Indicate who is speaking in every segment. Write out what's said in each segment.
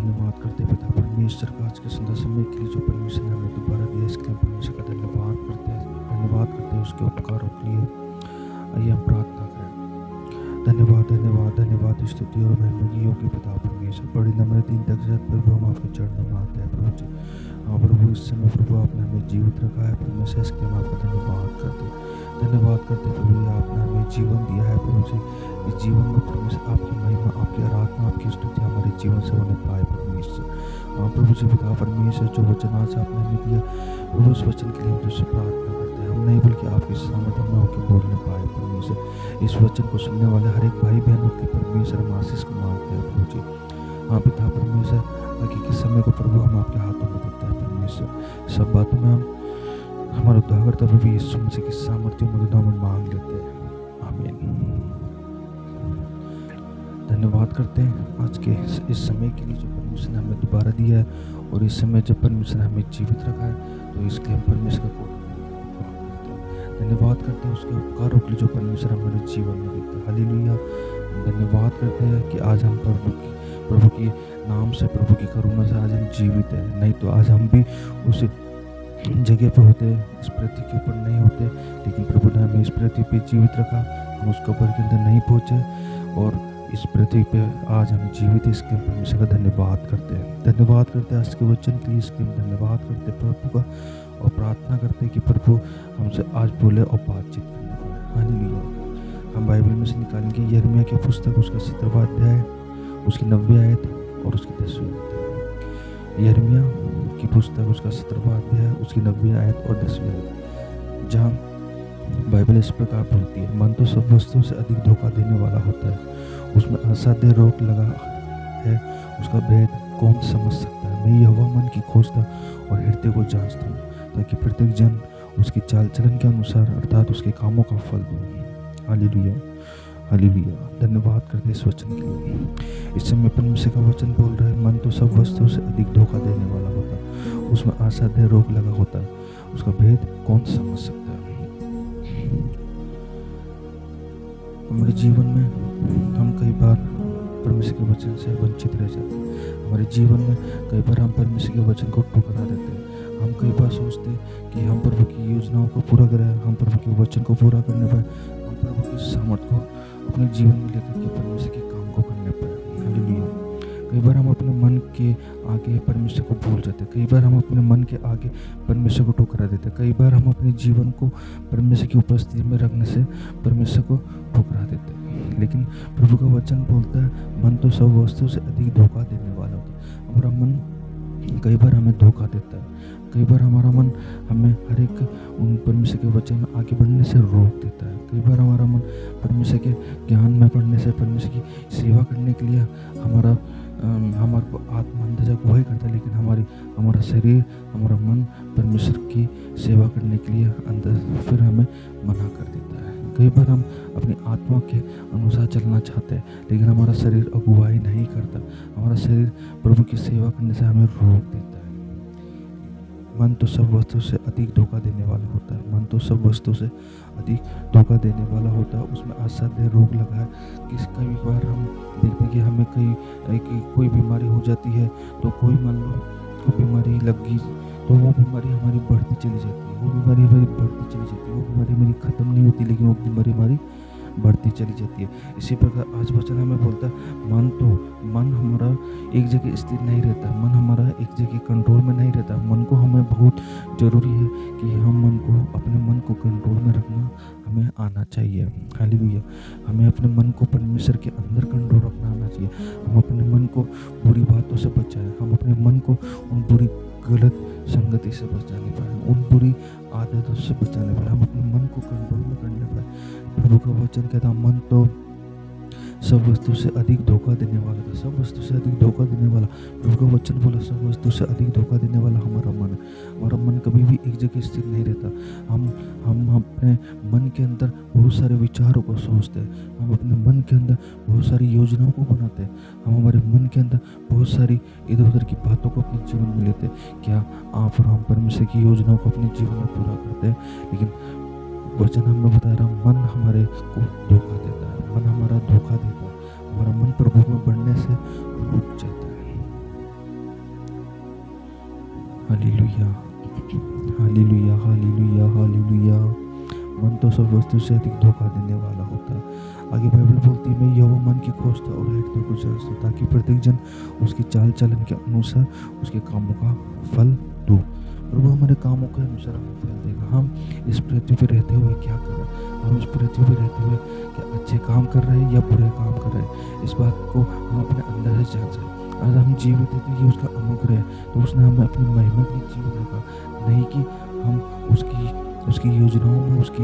Speaker 1: धन्यवाद करते हैं पिता परमेश्वर का आज के सुंदर समय के लिए जो परमेश्वर ने हमें दोबारा दिया, इसके लिए परमेश्वर का धन्यवाद करते हैं उसके उपकारों के लिए। आइए हम प्रार्थना करें। धन्यवाद धन्यवाद धन्यवाद स्तुति और महिमा की योग्य पिता परमेश्वर, बड़ी नम्र दिन तक प्रभु हम आपके चरणों में आते हैं प्रभु जी। हाँ प्रभु, इस समय प्रभु आपने हमें जीवित रखा है परमेश्वर, इसके लिए हम आपका धन्यवाद करते प्रभु। आपने हमें जीवन दिया है प्रभु जी। इस जीवन में परमेश्वर आपकी महिमा, आपकी आराधना, आपकी स्तुति हमारे जीवन से होने पाए परमेश्वर। हाँ प्रभु जी पिता परमेश्वर, जो वचन आज आपने हमें दिया प्रभु, उस वचन के लिए हम तुझसे प्रार्थना करते हैं। हम नहीं बल्कि आपकी सामर्थ्य में होकर बोलने पाए परमेश्वर। इस वचन को सुनने वाले हर एक भाई बहनों के परमेश्वर हम आशीष को मांगते हैं प्रभु जी। हाँ पिता परमेश्वर, आगे के समय को प्रभु हम आपके हाथों में देते हैं परमेश्वर। सब बातों में हम हमारा उद्धारकर्ता प्रभु यीशु मसीह की सामर्थ्य में नाम मांग लेते हैं, आमीन। धन्यवाद करते हैं आज के इस समय के लिए जो परमेश्वर ने हमें दोबारा दिया है, और इस समय जब परमेश्वर ने हमें जीवित रखा है तो इसके हम परमेश्वर को धन्यवाद करते हैं उसके उपकारों के लिए जो परमेश्वर हमारे जीवन में देता है। हालेलुया। धन्यवाद करते हैं कि आज हम प्रभु के नाम से, प्रभु की करुणा से आज हम जीवित हैं। नहीं तो आज हम भी उस जगह पे होते, इस पृथ्वी के ऊपर नहीं होते, लेकिन प्रभु ने हमें इस पृथ्वी पे जीवित रखा। हम उसके ऊपर के अंदर नहीं पहुँचे और इस पृथ्वी पे आज हम जीवित हैं। इसके परमेश्वर का धन्यवाद करते हैं आज के वचन के लिए। इसके धन्यवाद करते हैं प्रभु का, और प्रार्थना करते हैं कि प्रभु हमसे आज बोले और बातचीत करने पाए। हालेलुया। हम बाइबल में से निकालेंगे यिर्मयाह की पुस्तक, उसका 17वां अध्याय, उसकी 9वीं आयत और उसकी 10वीं आयत। यिर्मयाह की पुस्तक, उसका 17वां अध्याय, उसकी 9वीं आयत और 10वीं आयत, जहाँ बाइबल इस प्रकार बोलती है, मन तो सब वस्तुओं से अधिक धोखा देने वाला होता है, उसमें असाध्य रोक लगा है, उसका भेद कौन समझ सकता है। मैं यहोवा मन की खोजता और हृदय को जांचता हूँ, ताकि प्रत्येक जन उसकी चाल चलन के अनुसार अर्थात उसके कामों का फल दूँ। Hallelujah hallelujah. धन्यवाद करते इस वचन के लिए। इस समय परमेश्वर का वचन बोल रहा है, मन तो सब वस्तुओं से अधिक धोखा देने वाला होता है, उसमें असाध्य रोग लगा होता है, उसका भेद कौन समझ सकता है। हमारे जीवन में हम कई बार परमेश्वर के वचन से वंचित रह जाते हैं। हमारे जीवन में कई बार हम परमेश्वर के वचन को ठुकरा देते हैं। हम कई बार सोचते हैं कि हम प्रभु की योजनाओं को पूरा करें, हम प्रभु के वचन को पूरा करने पाए, हम प्रभु की सामर्थ को अपने जीवन में लेकर के परमेश्वर के काम को करने पाए। हालेलुया। कई बार हम अपने मन के आगे परमेश्वर को भूल जाते हैं। कई बार हम अपने मन के आगे परमेश्वर को ठुकरा देते हैं। कई बार हम अपने जीवन को परमेश्वर की उपस्थिति में रखने से परमेश्वर को ठुकरा देते हैं। लेकिन प्रभु का वचन बोलता है, मन तो सब वस्तुओं से अधिक धोखा देने वाला होता है। हमारा मन कई बार हमें धोखा देता है। कई बार हमारा मन हमें हर एक उन परमेश्वर के वचन में आगे बढ़ने से रोक देता है। कई बार हमारा मन परमेश्वर के ज्ञान में पढ़ने से, परमेश्वर की सेवा करने के लिए हमारे को आत्मा अंदर वही करता है, लेकिन हमारा शरीर, हमारा मन परमेश्वर की सेवा करने के लिए अंदर फिर हमें मना कर देता है। कई बार हम अपनी आत्मा के अनुसार चलना चाहते हैं, लेकिन हमारा शरीर अगुवाई नहीं करता। हमारा शरीर प्रभु की सेवा करने से हमें रोक देता है। मन तो सब वस्तु से अधिक धोखा देने वाला होता है। मन तो सब वस्तु से अधिक धोखा देने वाला होता है, उसमें असाध्य रोग लगा है। कई बार हम देखते हैं कि हमें कोई बीमारी हो जाती है, तो कोई मान लो कोई बीमारी लग गई, तो वो बीमारी हमारी बढ़ती चली जाती है, वो बीमारी हमारी ख़त्म नहीं होती, लेकिन वो बीमारी हमारी बढ़ती चली जाती है। इसी प्रकार आज वचन हमें बोलता है, मन हमारा एक जगह स्थिर नहीं रहता, मन हमारा एक जगह कंट्रोल में नहीं रहता। मन को हमें बहुत ज़रूरी है कि हम अपने मन को कंट्रोल में रखना हमें आना चाहिए। हालेलुया। हमें अपने मन को परमेश्वर के अंदर कंट्रोल रखना आना चाहिए। हम अपने मन को बुरी बातों से बचाएं, हम अपने मन को उन बुरी गलत संगति से बचाने पाए, उन बुरी आदतों से बचाने पाए, हम अपने मन को कंट्रोल में करने पाए। प्रभु का वचन कहता, मन तो सब वस्तु से अधिक धोखा देने वाला था, सब वस्तु से अधिक धोखा देने वाला। प्रभु का वचन बोला, सब वस्तु से अधिक धोखा देने वाला हमारा मन है। हमारा मन कभी भी एक जगह स्थिर नहीं रहता। हम अपने मन के अंदर बहुत सारे विचारों को सोचते हैं, हम अपने मन के अंदर बहुत सारी योजनाओं को बनाते हैं, हम हमारे मन के अंदर बहुत सारी इधर उधर की बातों को अपने जीवन में लेते हैं। क्या आप और हम परमेश्वर की योजनाओं को अपने जीवन में पूरा करते हैं? लेकिन वचन हमें बता रहा, मन हमारे को धोखा देता है, मन हमारा धोखा देता है, हमारा मन प्रभु में बढ़ने से रुक जाता है। तो सब वस्तु से अधिक धोखा देने वाला होता है। आगे बाइबल बोलती है, मैं यहोवा मन की खोजता और हृदय को जांचता, ताकि प्रत्येक जन उसकी चाल चलन के अनुसार उसके कामों का फल दूं। प्रभु हमारे कामों के अनुसार हमें फल देगा। हम इस पृथ्वी पर रहते हुए क्या कर रहे हैं, हम इस पृथ्वी पर रहते हुए क्या अच्छे काम कर रहे हैं या बुरे काम कर रहे हैं, इस बात को हम अपने अंदर से जांच रहे हैं। आज हम जीवित हैं तो ये उसका अनुग्रह है, तो उसने हमें अपनी महिमा के लिए जीवित रखा, नहीं कि हम उसकी योजनाओं में उसके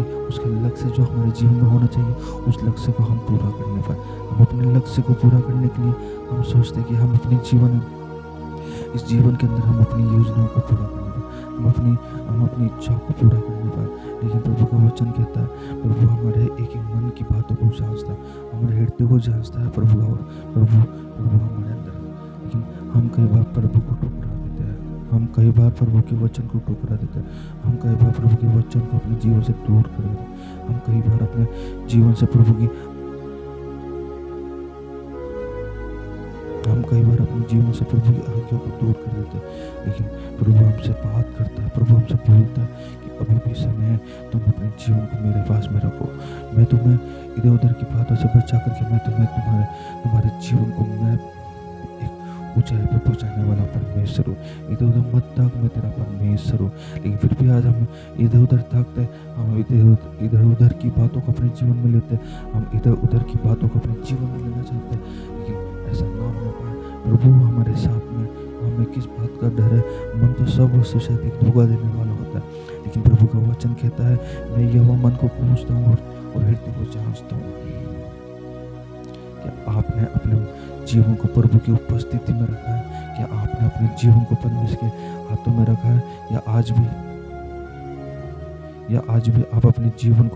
Speaker 1: लक्ष्य जो हमारे जीवन में होना चाहिए, उस लक्ष्य को हम पूरा करने पाए। हम अपने लक्ष्य को पूरा करने के लिए हम सोचते हैं कि हम अपने इस जीवन के अंदर हम अपनी योजनाओं को पूरा करने पाए, हम अपनी इच्छाओं को पूरा करने पाए। लेकिन प्रभु का वचन कहता है, प्रभु हमारे एक मन की बातों को जांचता है, हमारे हृदय को जांचता है प्रभु हमारे अंदर। लेकिन हम कई बार प्रभु को ठुकरा देते हैं, हम कई बार प्रभु के वचन को ठुकरा देते हैं, हम कई बार प्रभु के वचन को अपने जीवन से दूर कर देते हैं, हम कई बार अपने जीवन से प्रभु की आज्ञा को दूर कर देते हैं। लेकिन प्रभु हमसे बात करता है, प्रभु हमसे बोलता है कि अभी भी समय है, तुम अपने जीवन को मेरे पास में रखो। मैं तुम्हें इधर उधर की बातों से बचा करके मैं तुम्हारे जीवन को मैं एक ऊंचाई पे पहुंचाने वाला परमेश्वर हूँ। इधर उधर मत ताक, मैं तेरा परमेश्वर हूँ। लेकिन फिर भी आज हम इधर उधर ताकते हैं, हम इधर उधर की बातों को अपने जीवन में लेते हैं, हम इधर उधर की बातों को अपने जीवन में लेना चाहते हैं। लेकिन ऐसा ना हो पाए। प्रभु हमारे साथ में, हमें किस बात का डर है? मन तो सब वस्तु से अधिक धोखा देने वाला होता है। लेकिन प्रभु का वचन कहता है, मैं यहोवा मन को पूछता हूँ और हृदय को जांचता हूँ। क्या आपने अपने जीवन को प्रभु की उपस्थिति में रखा है? क्या आपने अपने जीवन को परमेश्वर के हाथों में रखा है? या आज भी आप अपने जीवन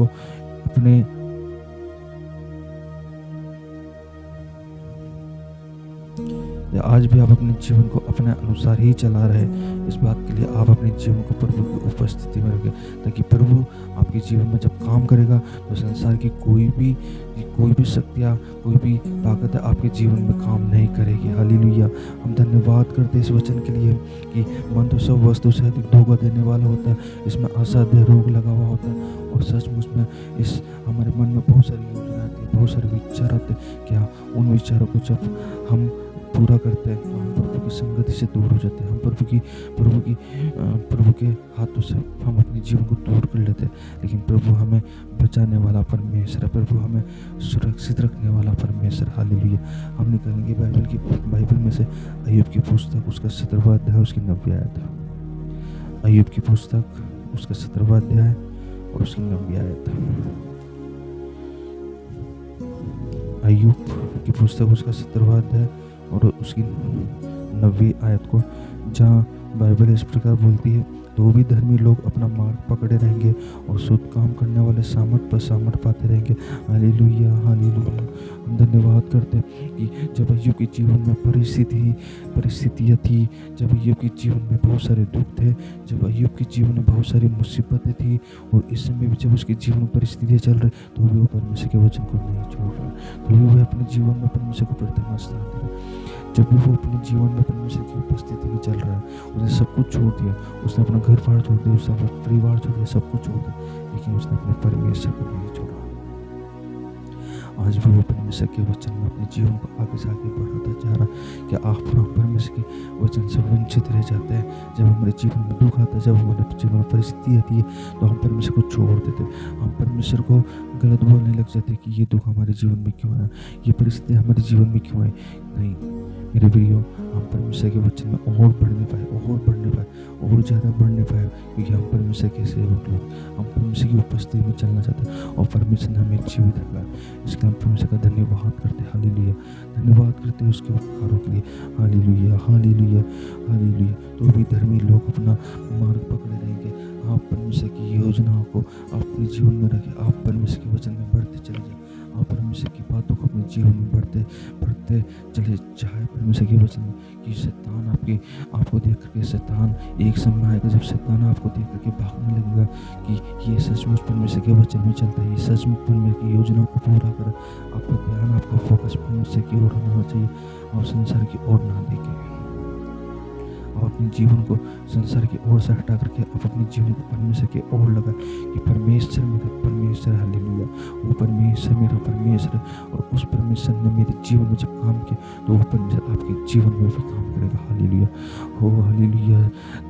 Speaker 1: को अपने अनुसार ही चला रहे? इस बात के लिए आप अपने जीवन को प्रभु की उपस्थिति में रखें, ताकि प्रभु आपके जीवन में जब काम करेगा तो संसार की कोई भी शक्तियाँ, कोई भी ताकत आपके जीवन में काम नहीं करेगी। हालेलुया। हम धन्यवाद करते हैं इस वचन के लिए कि मन तो सब वस्तु से अधिक धोखा देने वाला होता है, इसमें असाध्य रोग लगा हुआ होता है। और सचमुच में इस हमारे मन में बहुत सारी योजना आती है, बहुत सारे विचार आते हैं। क्या उन विचारों को जब हम पूरा करते हैं तो हम प्रभु की संगति से दूर हो जाते हैं, हम प्रभु के हाथों से हम अपने जीवन को दूर कर लेते हैं। लेकिन प्रभु हमें बचाने वाला परमेश्वर है, प्रभु हमें सुरक्षित रखने वाला परमेश्वर। हालेलुया। हम निकालेंगे बाइबल में से अय्यूब की पुस्तक, उसका 17वां अध्याय, उसकी 90वीं आयत। अय्यूब की पुस्तक, उसका 17वां अध्याय और उसकी 90वीं आयत। अय्यूब की पुस्तक, उसका 17वां अध्याय और उसकी 90वीं आयत को, जहाँ बाइबल इस प्रकार बोलती है, तो भी धर्मी लोग अपना मार्ग पकड़े रहेंगे और शुद्ध काम करने वाले सामर्थ पर सामर्थ पाते रहेंगे। Hallelujah, hallelujah. हम धन्यवाद करते हैं कि जब अय्यूब के जीवन में परिस्थितियाँ थी, जब अय्यूब के जीवन में बहुत सारे दुख थे, जब अय्यूब के जीवन में बहुत सारी मुसीबतें थी, और इस समय भी जब उसके जीवन में परिस्थितियाँ चल रही, तो भी वो परमेश्वर के वचन को नहीं छोड़ रहा, तो भी वो अपने जीवन में परमेश्वर को प्रथम स्थान दे रहा। जब भी वो अपने जीवन में परमेश्वर की उपस्थिति में चल रहा है, उसने सब कुछ छोड़ दिया, उसने अपना घर बार छोड़ दिया, उसने अपना परिवार छोड़ दिया, सब कुछ छोड़ दिया, लेकिन उसने अपने परमेश्वर को नहीं छोड़ा। आज भी वो परमेश्वर के वचन में अपने जीवन को आगे से आगे बढ़ाता जा रहा है। क्या आप परमेश्वर के वचन से वंचित रह जाते हैं? जब हमारे जीवन में दुख आता है, जब हमारे जीवन में परिस्थिति आती है, तो हम परमेश्वर को छोड़ देते हैं, हम परमेश्वर को गलत बोलने लग जाते हैं कि ये दुख हमारे जीवन में क्यों आया, ये परिस्थिति हमारे जीवन में क्यों आई। नहीं मेरे प्रियो, हम परमेश्वर के वचन में और बढ़ने पाए, और ज़्यादा बढ़ने पाए, क्योंकि हम परमेश्वर के सेवक लोग, हम परमेश्वर की उपस्थिति में चलना चाहते हैं, और परमेश्वर ने हमें जीवित रखा है। इसलिए हम परमेश्वर का धन्यवाद करते हैं। हालेलुया। धन्यवाद करते हैं उसके उपकारों के लिए। Hallelujah, hallelujah, hallelujah. तो भी धर्मी लोग अपना मार्ग पकड़े रहेंगे। आप परमेश्वर की योजनाओं को अपने जीवन में रखें, आप परमेश्वर के वचन में बढ़ते चले जाए, आप परमेश्वर की बातों को अपने जीवन में बढ़ते चले जाए परमेश्वर के वचन में। कि शैतान आपको देख करके, शैतान एक समय आएगा जब शैतान आपको देख करके भागने लगेगा कि ये सचमुच परमेश्वर के वचन में चलता है, ये सचमुच परमेश्वर की योजनाओं को पूरा कर। आपका ध्यान, आपका फोकस परमेश्वर की ओर होना चाहिए और संसार की ओर ना देखे। आप अपने जीवन को संसार की ओर से हटा करके आप अपने जीवन को परमेश्वर की ओर लगा कि परमेश्वर मेरा परमेश्वर, हालेलुया, वो परमेश्वर मेरा परमेश्वर है। और उस परमेश्वर ने मेरे जीवन में जब काम किया तो वो परमेश्वर आपके जीवन में भी काम करेगा, हालेलुया, हो हालेलुया।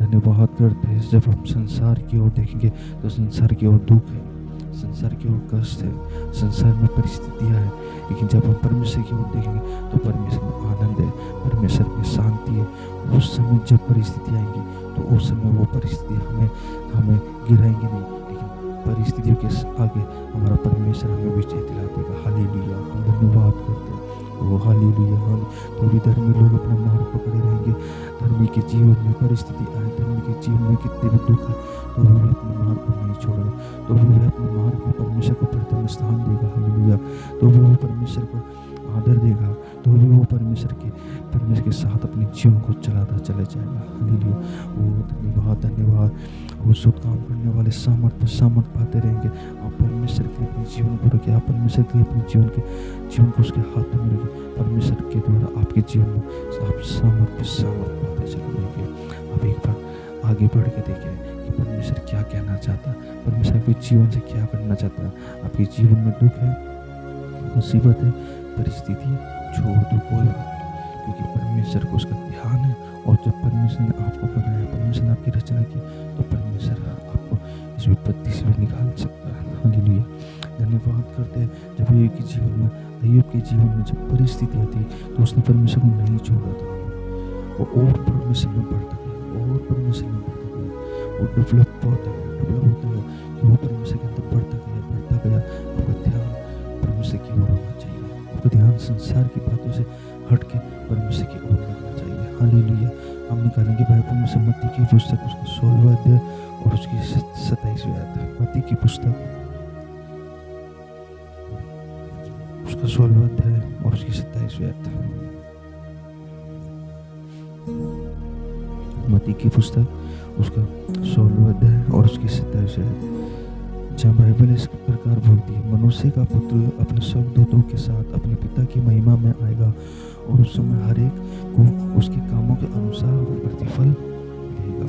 Speaker 1: धन्यवाद करते हैं। जब हम संसार की ओर देखेंगे तो संसार की ओर दुख है, संसार की ओर कष्ट है, संसार में परिस्थितियाँ हैं, लेकिन जब हम परमेश्वर की ओर देखेंगे तो परमेश्वर में आनंद है, परमेश्वर में शांति है। उस समय जब परिस्थिति आएंगी तो उस समय वो परिस्थिति हमें गिराएंगे नहीं, लेकिन परिस्थितियों के आगे हमारा परमेश्वर हमें विजय दिला देगा, हालेलुया। हम धन्यवाद करते हैं, वो हालेलुया। तो भी धर्मी लोग अपना मार्ग पकड़े रहेंगे। धर्मी के जीवन में परिस्थिति आए, धर्मी के जीवन में कितने भी दुख है तो भी वह अपने मार्ग को नहीं छोड़ेगा, तो भी वह अपने मार्ग में परमेश्वर को प्रथम स्थान देगा, हालेलुया। तो भी वो परमेश्वर को आदर देगा, तो भी वो परमेश्वर के साथ अपने जीवन को चलाता चले जाएगा, हालेलुया। वो धन्यवाद। वो शुद्ध काम करने वाले सामर्थ पाते रहेंगे। आप परमेश्वर के लिए अपने जीवन को रखिए, आप परमेश्वर के लिए अपने जीवन को उसके हाथों में रखिए। परमेश्वर के द्वारा आपके जीवन में आप सामर्थ पाते चले जाएंगे। आप एक बार आगे बढ़ के देखें कि परमेश्वर क्या कहना चाहता है, परमेश्वर आपके जीवन से क्या करना चाहता है। आपके जीवन में दुख है, मुसीबत है, परिस्थिति है, छोड़ दो, कोई बात नहीं, क्योंकि परमेश्वर को उसका ध्यान है। और जब परमेश्वर ने आपको बनाया, परमेश्वर ने आपकी रचना की, तो परमेश्वर आपको इस विपत्ति से भी निकाल सकता है, हालेलुया। धन्यवाद करते हैं। जब अय्यूब के जीवन में जब परिस्थिति आती तो उसने परमेश्वर को नहीं छोड़ा था, वो और परमेश्वर में बढ़ता गया, और परमेश्वर में बढ़ता गया, वो डेवलप होता गया कि वो परमेश्वर के अंदर बढ़ता गया। आपका ध्यान परमेश्वर की ओर होना चाहिए, आपका ध्यान संसार की बातों से हट के परमेश्वर की ओर लगना चाहिए, हालेलुया। हम निकालेंगे बाइबल में से मत्ती की पुस्तक उसका 16वां अध्याय और उसकी 27वीं आयत। मत्ती की पुस्तक उसका 16वां अध्याय और उसकी 27वीं आयत। मत्ती की पुस्तक उसका 16वां अध्याय और उसकी 27वीं आयत, जहाँ बाइबल इस प्रकार बोलती है, मनुष्य का पुत्र अपने स्वर्गदूतों के साथ अपने पिता की महिमा में आएगा और उस समय हर एक को उसके कामों के अनुसार प्रतिफल देगा।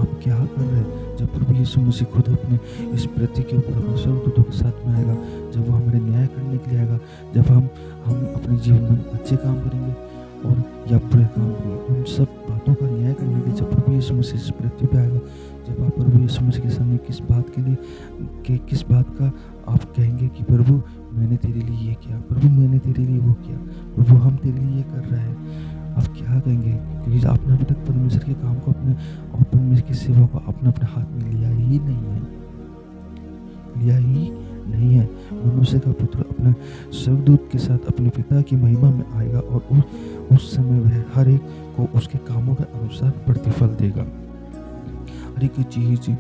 Speaker 1: आप क्या कर रहे हैं? जब प्रभु यीशु मसीह खुद अपने इस पृथ्वी के ऊपर अपने स्वर्गदूतों के साथ में आएगा, जब वो हमारे न्याय करने के लिए आएगा, जब हम अपने जीवन में अच्छे काम करेंगे और या बुरे काम करेंगे, उन सब बातों का न्याय करने के लिए जब प्रभु यीशु मसीह इस पृथ्वी पे आएगा, जब आप प्रभु यीशु मसीह के सामने किस बात का आप कहेंगे कि प्रभु मैंने तेरे लिए ये किया, प्रभु मैंने तेरे लिए वो किया, प्रभु हम तेरे लिए ये कर रहे हैं, आप क्या कहेंगे? क्योंकि आपने अभी तक परमेश्वर के काम को अपने और परमेश्वर की सेवा को अपने हाथ में लिया ही नहीं है। मनुष्य का पुत्र अपने स्वर्गदूत के साथ अपने पिता की महिमा में आएगा और उस समय वह हर एक को उसके कामों के अनुसार प्रतिफल देगा। हर एक चीज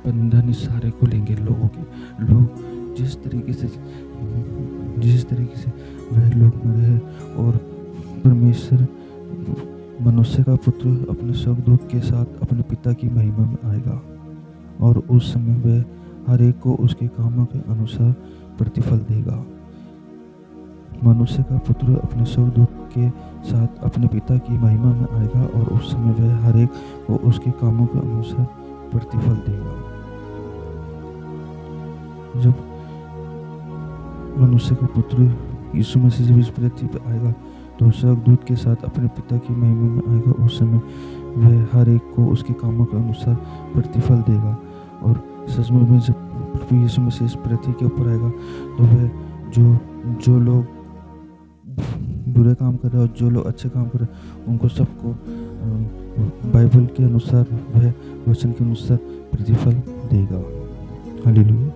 Speaker 1: बंधन सारे को लेंगे। लोग जिस तरीके से वह लोग में रहे, और परमेश्वर मनुष्य का पुत्र अपने स्वर्गदूत के साथ अपने पिता की महिमा में आएगा और उस समय वह हर एक को उसके कामों के अनुसार प्रतिफल देगा। मनुष्य का पुत्र अपने स्वर्गदूत के साथ अपने पिता की महिमा में आएगा और उस समय वह हर एक को उसके कामों के अनुसार प्रतिफल देगा। जब मनुष्य का पुत्र यीशु मसीह जब इस पृथ्वी पर आएगा तो स्वर्गदूत के साथ अपने पिता की महिमा में आएगा, उस समय वह हर एक को उसके कामों के अनुसार प्रतिफल देगा। और सचमुच में जब प्रभु यीशु मसीह इस पृथ्वी के ऊपर आएगा तो वह जो लोग बुरे काम कर रहे हैं और जो लोग अच्छे काम कर रहे हैं उनको सबको बाइबल के अनुसार, वह वचन के अनुसार प्रतिफल देगा, हालेलुया।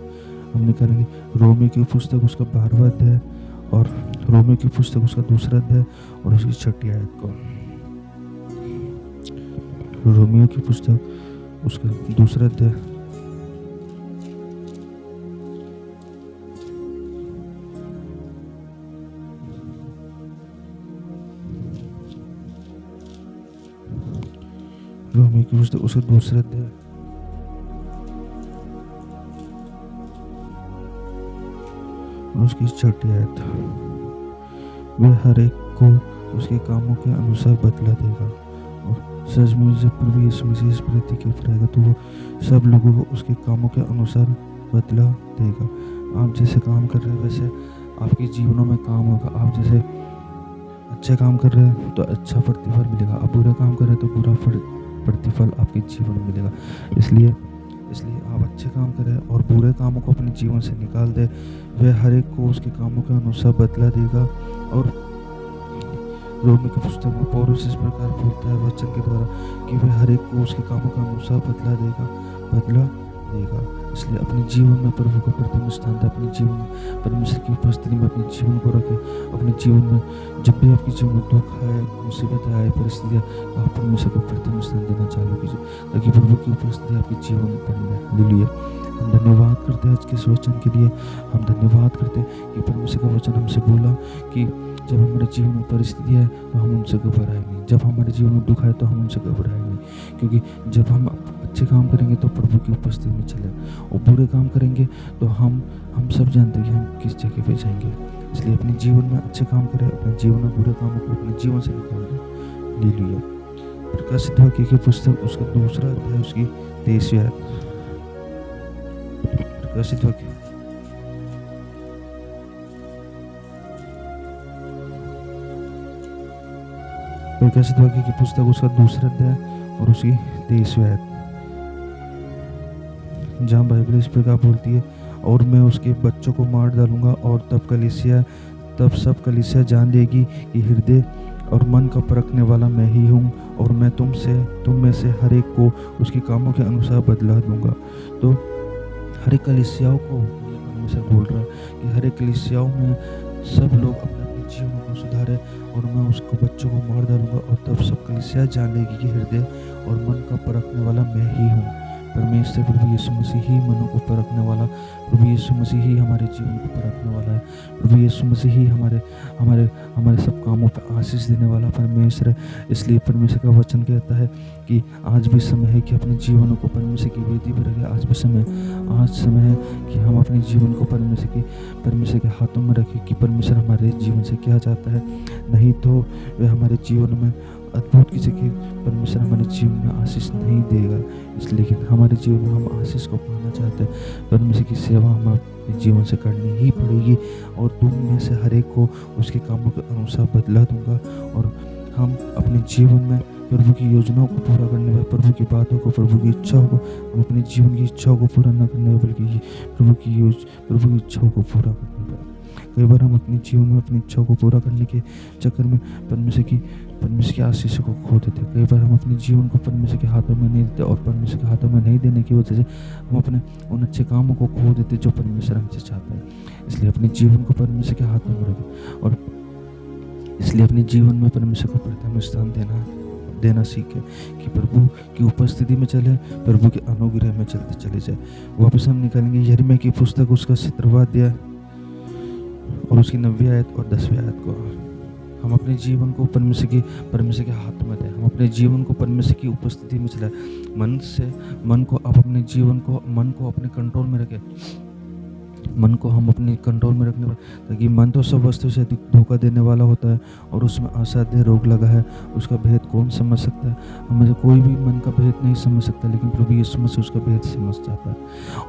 Speaker 1: हमने करेंगे रोमी की पुस्तक उसका 12वां अध्याय और रोमी की पुस्तक उसका 2रा अध्याय और उसकी 6ठी आयत को। रोमियो की पुस्तक उसका 2रा अध्याय रोमियो की पुस्तक उसका 2रा अध्याय उसकी 6ठी आयत। वह हर एक को उसके कामों के अनुसार बदला देगा। और सच में जब प्रभु यीशु मसीह इस पृथ्वी के ऊपर आएगा तो वो सब लोगों को उसके कामों के अनुसार बदला देगा। आप जैसे काम कर रहे हैं वैसे आपके जीवनों में काम होगा। आप जैसे अच्छे काम कर रहे हैं तो अच्छा प्रतिफल मिलेगा, आप बुरे काम कर रहे हैं तो बुरा प्रतिफल आपके जीवन में मिलेगा। इसलिए आप अच्छे काम करें और बुरे कामों को अपने जीवन से निकाल दे। वह हर एक को उसके कामों के अनुसार बदला देगा। और रोमी की पुस्तक में पौलुस इस प्रकार बोलता है वचन के द्वारा कि वह हर एक को उसके कामों के अनुसार बदला देगा। इसलिए अपने जीवन में प्रभु को प्रथम स्थान दे। अपने जीवन में परमेश्वर की उपस्थिति में अपने जीवन को रखें। अपने जीवन में जब भी आपके जीवन में दुख आए, मुसीबतें आए, परिस्थितियाँ, तो आप परमेश्वर को प्रथम स्थान देना चालू कीजिए ताकि प्रभु की उपस्थिति आपके जीवन में हालेलुया। हम धन्यवाद करते हैं आज के इस वचन के लिए। हम धन्यवाद करते हैं कि परमेश्वर का वचन हमसे बोला कि जब हमारे जीवन में परिस्थिति है तो हम उनसे घबराए नहीं, जब हमारे जीवन में दुख आए तो हम उनसे घबराए नहीं, क्योंकि जब हम अच्छे काम करेंगे तो प्रभु की उपस्थिति में चले, और बुरे काम करेंगे तो हम सब जानते हैं कि हम किस जगह पे जाएंगे। इसलिए अपने जीवन में अच्छे काम करें, अपने जीवन में बुरे कामों को अपने जीवन से निकाल दें। हालेलुया। प्रकाशित वाक्य की पुस्तक उसका 2 अध्याय उसकी 23वीं आयत। प्रकाशित वाक्य की पुस्तक उसका 2 अध्याय और उसकी 23वीं आयत, जहाँ बाइबल इस प्रकार बोलती है, और मैं उसके बच्चों को मार डालूंगा और तब सब कलीसिया जान लेगी कि हृदय और मन का परखने वाला मैं ही हूँ, और मैं तुम में से हर एक को उसके कामों के अनुसार बदला दूंगा। तो हर एक कलीसियाओं को परमेश्वर बोल रहा है कि हर एक कलीसियाओं में सब लोग अपने जीवन को सुधारे, और मैं उसको बच्चों को मार डालूंगा और तब सब कलीसिया जान लेगी कि हृदय और मन का परखने वाला मैं ही हूँ। परमेश्वर प्रभु यीशु मसीह ही मनों को परखने वाला, प्रभु यीशु मसीह ही हमारे जीवन को परखने वाला है। प्रभु यीशु मसीह ही हमारे सब कामों पर आशीष देने वाला परमेश्वर है। इसलिए परमेश्वर का वचन कहता है कि आज भी समय है कि अपने जीवनों को परमेश्वर की वेदी पर रखें। आज समय है कि हम अपने जीवन को परमेश्वर के हाथों में रखें कि परमेश्वर हमारे जीवन से क्या चाहता है। नहीं तो वह हमारे जीवन में अद्भुत की जगह परमेश्वर हमारे जीवन में आशीष नहीं देगा। इसलिए हमारे जीवन में हम आशीष को पाना चाहते हैं, परमेश्वर की सेवा हम अपने जीवन से करनी ही पड़ेगी, और तुम में से हर एक को उसके कामों के अनुसार बदला दूंगा। और हम अपने जीवन में प्रभु की योजनाओं को पूरा करने में, प्रभु की बातों को, प्रभु की इच्छाओं को, हम अपने जीवन की इच्छाओं को पूरा न करने में, बल्कि प्रभु की इच्छाओं को पूरा करने में। कई बार हम अपने जीवन में अपनी इच्छाओं को पूरा करने के चक्कर में परमेश्वर की आशीष को खो देते। कई बार हम अपने जीवन को परमेश्वर के हाथों में नहीं देते, और परमेश्वर के हाथों में नहीं देने की वजह से हम अपने उन अच्छे कामों को खो देते जो परमेश्वर हमसे चाहता है। इसलिए अपने जीवन को परमेश्वर के हाथों में रखें, और इसलिए अपने जीवन में परमेश्वर को प्रथम स्थान देना सीखे कि प्रभु की उपस्थिति में चले, प्रभु के अनुग्रह में चलते चले जाए। वापस हम निकालेंगे यिर्मयाह की पुस्तक उसका 17वां अध्याय और उसकी 9वीं आयत और 10वीं आयत को। हम अपने जीवन को परमेश्वर के हाथ में दें। हम अपने जीवन को परमेश्वर की उपस्थिति में चलाएं। मन को अपने कंट्रोल में रखें। मन को हम अपने कंट्रोल में रखने, ताकि मन तो सब वस्तु से अधिक धोखा देने वाला होता है और उसमें असाध्य रोग लगा है। उसका भेद कौन समझ सकता है? हमें कोई भी मन का भेद नहीं समझ सकता, लेकिन प्रभु यीशु मसीह उसका भेद समझ जाता है,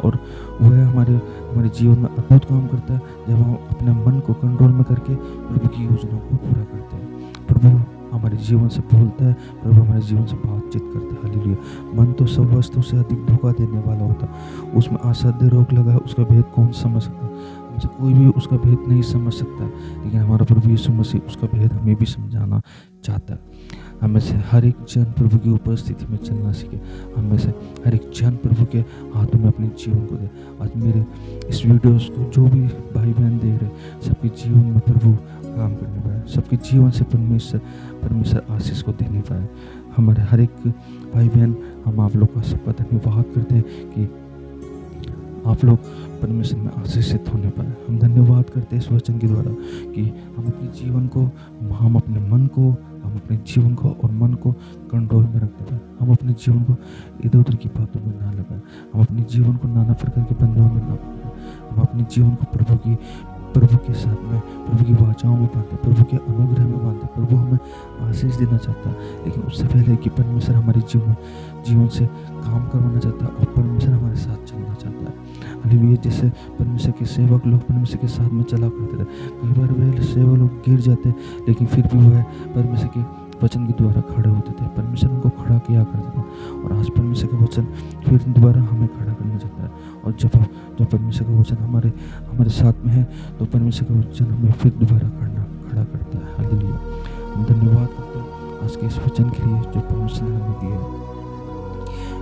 Speaker 1: और वह हमारे जीवन में अद्भुत काम करता है जब हम अपने मन को कंट्रोल में करके प्रभु की योजनाओं को पूरा करते हैं। प्रभु हमारे जीवन से बोलता है, प्रभु हमारे जीवन से बातचीत करता है। हालेलुया। मन तो सब वस्तु से अधिक धोखा देने वाला होता है, उसमें असाध्य रोग लगा है, उसका भेद कौन समझ सकता है? हमसे कोई भी उसका भेद नहीं समझ सकता, लेकिन हमारा प्रभु यीशु मसीह उसका भेद हमें भी समझाना चाहता है। हमें से हर एक जन प्रभु की उपस्थिति में चलना सीखे। हमें से हर एक जन प्रभु के हाथों में अपने जीवन को दे। आज मेरे इस वीडियोस को जो भी भाई बहन देख रहे, सबके जीवन में प्रभु काम करने पाए, सबके जीवन से परमेश्वर आशीष को देने पाए। हमारे हर एक भाई बहन, हम आप लोग का सबका धन्यवाद करते हैं कि आप लोग परमेश्वर में आशीषित होने पाए। हम धन्यवाद करते हैं इस वचन के द्वारा कि हम अपने जीवन को, हम अपने मन को, हम अपने जीवन को और मन को कंट्रोल में रखते पाए। हम अपने जीवन को इधर उधर की बातों में ना लगाएं। हम अपने जीवन को नाना प्रकार के बंधनों में ना पकड़ें। हम अपने जीवन को प्रभु की प्रभु के साथ में, प्रभु की वाचाओं में बांधे, प्रभु के अनुग्रह में बांधे। प्रभु हमें आशीष देना चाहता है, लेकिन उससे पहले कि परमेश्वर हमारे जीवन से काम करवाना चाहता है और परमेश्वर हमारे साथ चलना चाहता है। हालेलुया। जैसे परमेश्वर के सेवक लोग परमेश्वर के साथ में चला करते थे, कई बार वह सेवक लोग गिर जाते, लेकिन फिर भी वह परमेश्वर के वचन के द्वारा खड़े होते थे, परमेश्वर उनको खड़ा किया करता था। और आज परमेश्वर का वचन फिर दोबारा हमें खड़ा करना चाहता है। और जब परमेश्वर का वचन हमारे साथ में है, तो परमेश्वर का वचन हमें फिर दोबारा खड़ा करता है। हालेलुया। हम धन्यवाद करते हैं आज के इस वचन के लिए जो परमेश्वर ने हमें दिया है।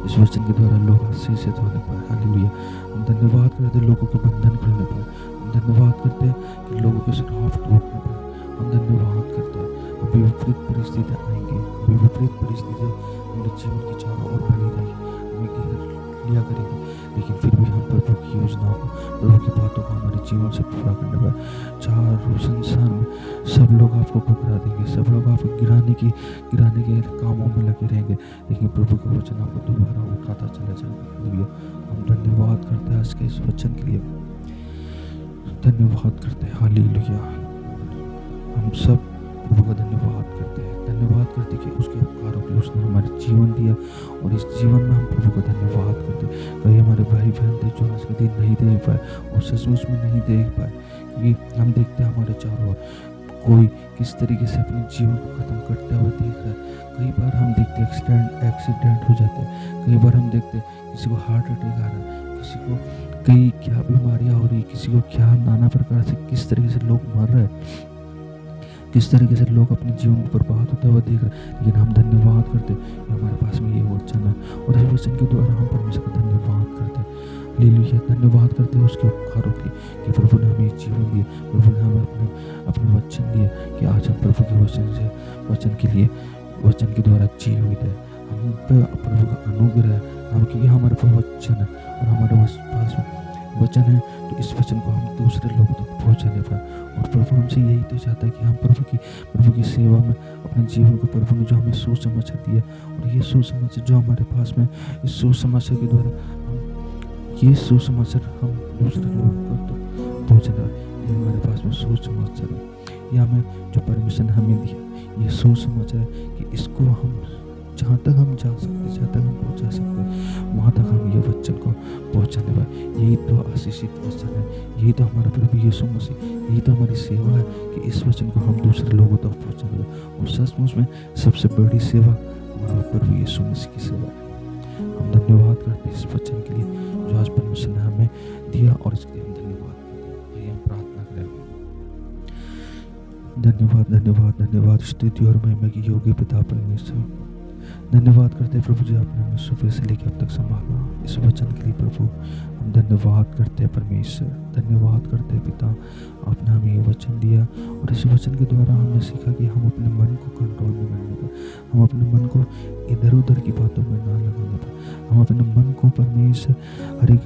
Speaker 1: इस वचन के द्वारा लोग आशीषित होने पाए। हालेलुया। हम धन्यवाद करते हैं लोगों के बंधन खुलने पाए। हम धन्यवाद करते हैं कि लोगों के श्राप टूटने पाए। हम धन्यवाद करते हैं। अभी विपरीत परिस्थितियाँ आएंगी, अभी विपरीत परिस्थितियाँ हमारे जीवन की चारों ओर बनी रहेगी, हमें घेर लिया करेगी, लेकिन फिर भी हम प्रभु की योजनाओं को, प्रभु की बातों को हमारे जीवन से पूरा करने पर चारों संसार में सब लोग आपको ठुकरा देंगे, सब लोग आपको गिराने के कामों में लगे रहेंगे, लेकिन प्रभु का वचन आपको दोबारा उठाता चला जाएगा। हम धन्यवाद करते हैं आज के इस वचन के लिए, धन्यवाद करते हैं। हालेलुया। हम सब प्रभु का धन्यवाद करते हैं, धन्यवाद करते कि उसके उपकारों के लिए उसने हमारे जीवन दिया, और इस जीवन में हम प्रभु का धन्यवाद करते। कई हमारे भाई बहन थे जो आज के दिन नहीं देख पाए और सचमुच में नहीं देख पाए, क्योंकि हम देखते हैं हमारे चारों ओर कोई किस तरीके से अपने जीवन को ख़त्म करते हुए देख रहा है। कई बार हम देखते एक्सीडेंट हो जाते हैं, कई बार हम देखते किसी को हार्ट अटैक आ रहा है, किसी को कई क्या बीमारियाँ हो रही, किसी को क्या नाना प्रकार से किस तरीके से लोग मर रहे हैं, किस तरीके से लोग अपने जीवन को बर्बाद होता हुआ देख रहे हैं। लेकिन हम धन्यवाद करते कि हमारे पास में ये वचन है, और इस वचन के द्वारा हम परमेश्वर का धन्यवाद करते हैं। हालेलुया। धन्यवाद करते हैं उसके उपकारों के, कि प्रभु ने हमें जीवन दिया, प्रभु ने हमें अपने वचन दिया, कि आज हम प्रभु के वचन के द्वारा जी हुई थे। हम पे प्रभु का अनुग्रह है, हम क्योंकि हमारे पास वचन है और हमारे पास वचन है, तो इस वचन को हम दूसरे लोगों तक पहुँचाने पाए। और प्रभु हमसे यही तो चाहता है कि हम प्रभु की सेवा में अपने जीवन को, प्रभु ने जो हमें सुसमाचार दिया, और ये सुसमाचार जो हमारे पास में, इस सुसमाचार के द्वारा ये सुसमाचार हम दूसरे लोगों को तो पहुँचाने पाए। ये हमारे पास में सुसमाचार है, ये हमें जो परमिशन हमें दिया, ये सुसमाचार है कि इसको हम जहाँ तक हम जा सकते, जहाँ तक हम पहुँचा सकते, वहाँ तक हम ये वचन को पहुँचाने पाए। यही तो आशीषित वचन है, यही तो हमारा प्रभु यीशु मसीह, यही तो हमारी सेवा है कि इस वचन को हम दूसरे लोगों तक पहुँचाने पाए। और सचमुच में सबसे बड़ी सेवा हमारा प्रभु यीशु मसीह की सेवा है। हम धन्यवाद करते हैं इस वचन के लिए जो आज परमेश्वर ने हमें दिया, और इसके लिए हम धन्यवाद करते हैं। हम प्रार्थना करें। धन्यवाद धन्यवाद धन्यवाद, स्तुति और महिमा की योग्य पिता परमेश्वर, धन्यवाद करते हैं प्रभु जी, आपने हमें सुबह से लेकर अब तक संभाला। इस वचन के लिए प्रभु हम धन्यवाद करते हैं परमेश्वर, धन्यवाद करते हैं पिता, आपने हमें ये वचन दिया, और इस वचन के द्वारा हमने सीखा कि हम अपने मन को कंट्रोल में करने पर, हम अपने मन को इधर उधर की बातों में ना लगाने पर, हम अपने मन को परमेश्वर हर एक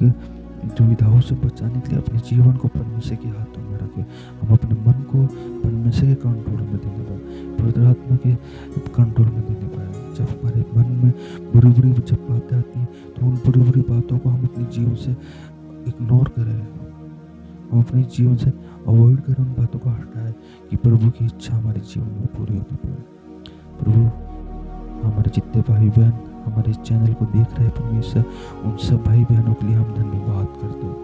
Speaker 1: दुविधाओं से बचाने के लिए अपने जीवन को परमेश्वर के हाथों में रखें। हम अपने मन को परमेश्वर के कंट्रोल में देने पाए, पवित्र आत्मा के कंट्रोल में देने पाए। जब हमारे मन में बुरी जब बातें आती हैं, तो उन बुरी बातों को हम अपने जीवन से इग्नोर करें, हम अपने जीवन से अवॉइड करें, उन बातों को हटाएं, कि प्रभु की इच्छा हमारे जीवन में पूरी होने पाए। प्रभु हमारे जितने भाई बहन हमारे चैनल को देख रहे हैं परमेश्वर, उन सब भाई बहनों के लिए हम धन्यवाद करते हैं,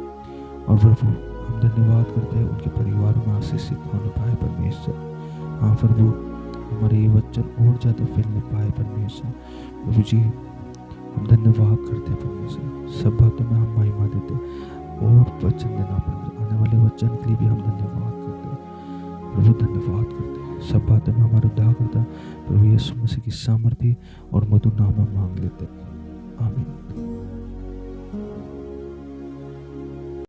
Speaker 1: और प्रभु हम धन्यवाद करते हैं उनके परिवार में आशीषित होने पाए परमेश्वर। हाँ प्रभु, हमारे ये वचन और ज़्यादा फैलने पाए परमेश्वर। प्रभु जी हम धन्यवाद करते हैं परमेश्वर, सब बातों में हम महिमा देते हैं, और वचन देना पड़ता, आने वाले वचन के लिए भी हम धन्यवाद करते हैं। प्रभु धन्यवाद करते हैं, सब बातों में हमारा उद्धार करता प्रभु यीशु मसीह की सामर्थ्य और मधुर नाम में मांग लेते हैं। आमीन।